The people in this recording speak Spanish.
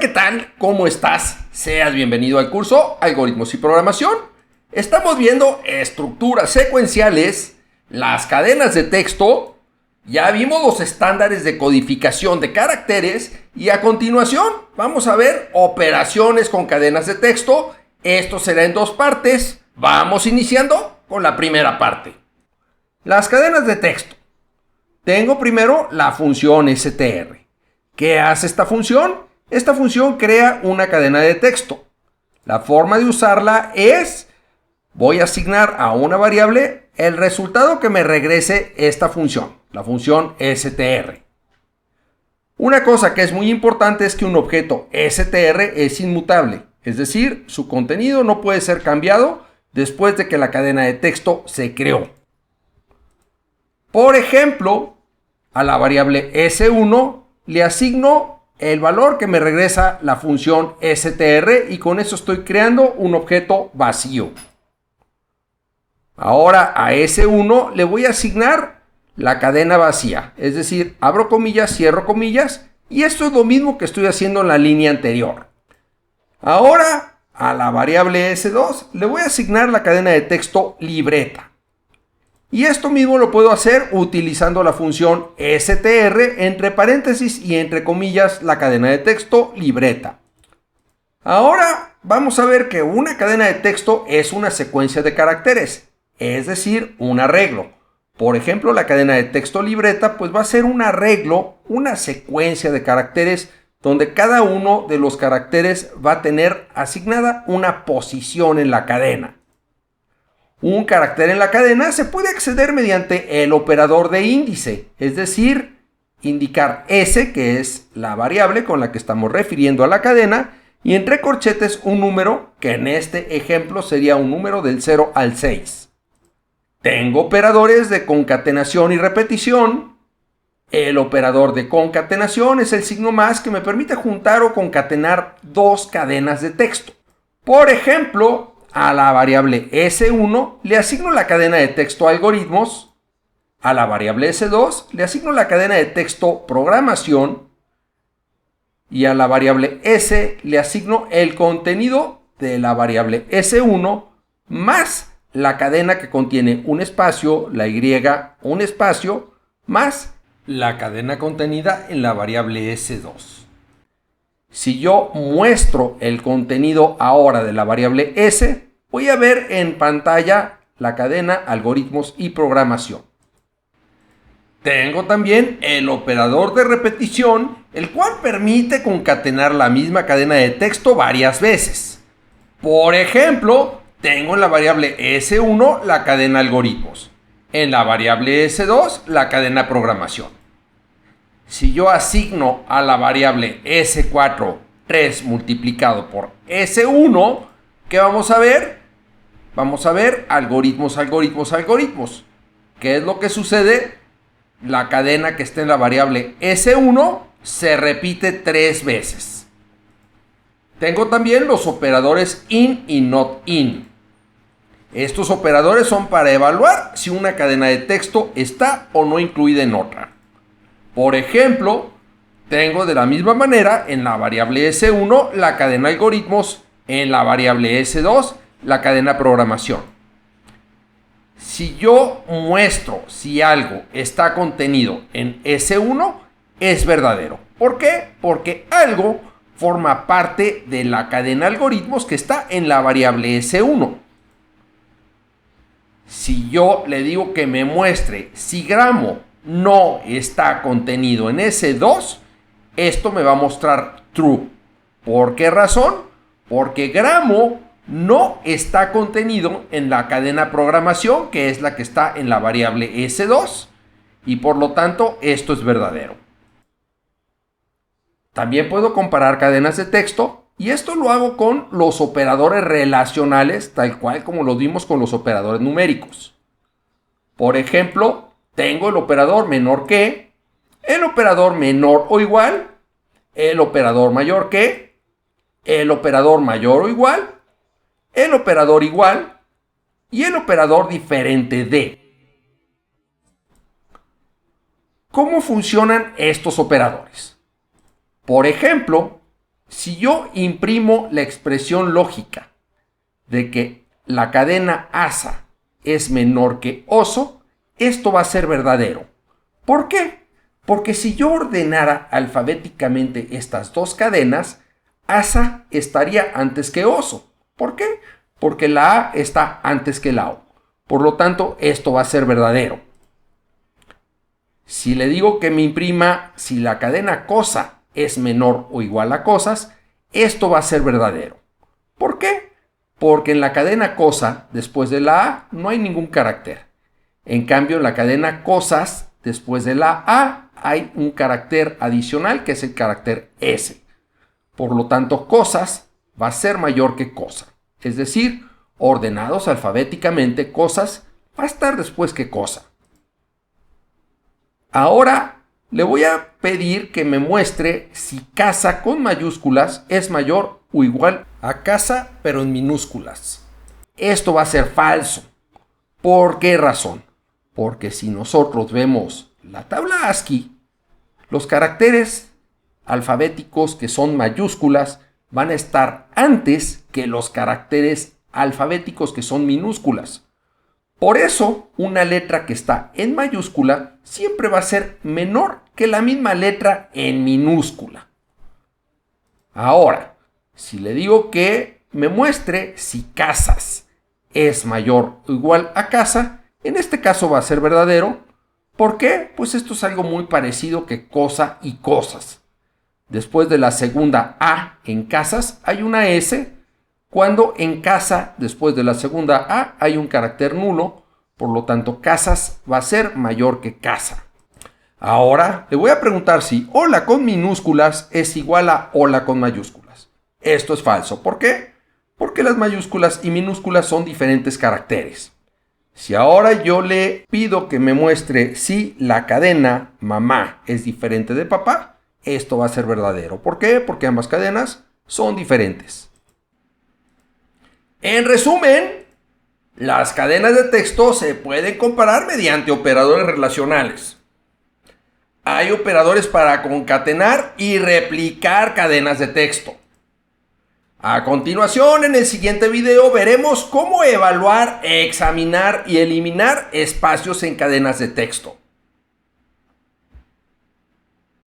¿qué tal? ¿Cómo estás? Seas bienvenido al curso Algoritmos y Programación. Estamos viendo estructuras secuenciales, las cadenas de texto, ya vimos los estándares de codificación de caracteres y a continuación vamos a ver operaciones con cadenas de texto. Esto será en dos partes. Vamos iniciando con la primera parte. Las cadenas de texto. Tengo primero la función str. ¿Qué hace esta función? Esta función crea una cadena de texto. La forma de usarla es, voy a asignar a una variable el resultado que me regrese esta función, la función str. Una cosa que es muy importante es que un objeto str es inmutable, es decir, su contenido no puede ser cambiado después de que la cadena de texto se creó. Por ejemplo, a la variable s1 le asigno el valor que me regresa la función str y con eso estoy creando un objeto vacío. Ahora a S1 le voy a asignar la cadena vacía, es decir, abro comillas, cierro comillas, y esto es lo mismo que estoy haciendo en la línea anterior. Ahora a la variable S2 le voy a asignar la cadena de texto libreta. Y esto mismo lo puedo hacer utilizando la función str entre paréntesis y entre comillas la cadena de texto libreta. Ahora vamos a ver que una cadena de texto es una secuencia de caracteres, es decir, un arreglo. Por ejemplo, la cadena de texto libreta pues va a ser un arreglo, una secuencia de caracteres donde cada uno de los caracteres va a tener asignada una posición en la cadena. Un carácter en la cadena se puede acceder mediante el operador de índice, es decir, indicar S, que es la variable con la que estamos refiriendo a la cadena, y entre corchetes un número, que en este ejemplo sería un número del 0 al 6. Tengo operadores de concatenación y repetición. El operador de concatenación es el signo más que me permite juntar o concatenar dos cadenas de texto. Por ejemplo, a la variable S1 le asigno la cadena de texto algoritmos, a la variable S2 le asigno la cadena de texto programación y a la variable S le asigno el contenido de la variable S1 más la cadena que contiene un espacio, la Y, un espacio, más la cadena contenida en la variable S2. Si yo muestro el contenido ahora de la variable S, voy a ver en pantalla la cadena algoritmos y programación. Tengo también el operador de repetición, el cual permite concatenar la misma cadena de texto varias veces. Por ejemplo, tengo en la variable S1 la cadena algoritmos, en la variable S2 la cadena programación. Si yo asigno a la variable S4 3 multiplicado por S1, ¿qué vamos a ver? Vamos a ver algoritmos, algoritmos, algoritmos. ¿Qué es lo que sucede? La cadena que está en la variable S1 se repite 3 veces. Tengo también los operadores in y not in. Estos operadores son para evaluar si una cadena de texto está o no incluida en otra. Por ejemplo, tengo de la misma manera en la variable S1 la cadena algoritmos, en la variable S2 la cadena programación. Si yo muestro si algo está contenido en S1, es verdadero. ¿Por qué? Porque algo forma parte de la cadena algoritmos que está en la variable S1. Si yo le digo que me muestre si gramo no está contenido en S2, esto me va a mostrar true. ¿Por qué razón? Porque gramo no está contenido en la cadena programación, que es la que está en la variable S2, y por lo tanto esto es verdadero. También puedo comparar cadenas de texto, y esto lo hago con los operadores relacionales, tal cual como lo vimos con los operadores numéricos. Por ejemplo, tengo el operador menor que, el operador menor o igual, el operador mayor que, el operador mayor o igual, el operador igual y el operador diferente de. ¿Cómo funcionan estos operadores? Por ejemplo, Si yo imprimo la expresión lógica de que la cadena asa es menor que oso, esto va a ser verdadero. ¿Por qué? Porque si yo ordenara alfabéticamente estas dos cadenas, asa estaría antes que oso. ¿Por qué? Porque la A está antes que la O. Por lo tanto, esto va a ser verdadero. Si le digo que me imprima si la cadena cosa es menor o igual a cosas, esto va a ser verdadero. ¿Por qué? Porque en la cadena cosa, después de la A, no hay ningún carácter. En cambio, en la cadena cosas, después de la A, hay un carácter adicional que es el carácter S. Por lo tanto, cosas va a ser mayor que cosa. Es decir, ordenados alfabéticamente, cosas va a estar después que cosa. Ahora le voy a pedir que me muestre si casa con mayúsculas es mayor o igual a casa pero en minúsculas. Esto va a ser falso. ¿Por qué razón? Porque si nosotros vemos la tabla ASCII, los caracteres alfabéticos que son mayúsculas van a estar antes que los caracteres alfabéticos que son minúsculas. Por eso, una letra que está en mayúscula siempre va a ser menor que la misma letra en minúscula. Ahora, si le digo que me muestre si casas es mayor o igual a casa, en este caso va a ser verdadero. ¿Por qué? Pues esto es algo muy parecido que cosa y cosas. Después de la segunda A en casas hay una S, cuando en casa, después de la segunda A, hay un carácter nulo, por lo tanto casas va a ser mayor que casa. Ahora le voy a preguntar si hola con minúsculas es igual a hola con mayúsculas. Esto es falso. ¿Por qué? Porque las mayúsculas y minúsculas son diferentes caracteres. Si ahora yo le pido que me muestre si la cadena mamá es diferente de papá, esto va a ser verdadero. ¿Por qué? Porque ambas cadenas son diferentes. En resumen, las cadenas de texto se pueden comparar mediante operadores relacionales. Hay operadores para concatenar y replicar cadenas de texto. A continuación, en el siguiente video veremos cómo evaluar, examinar y eliminar espacios en cadenas de texto.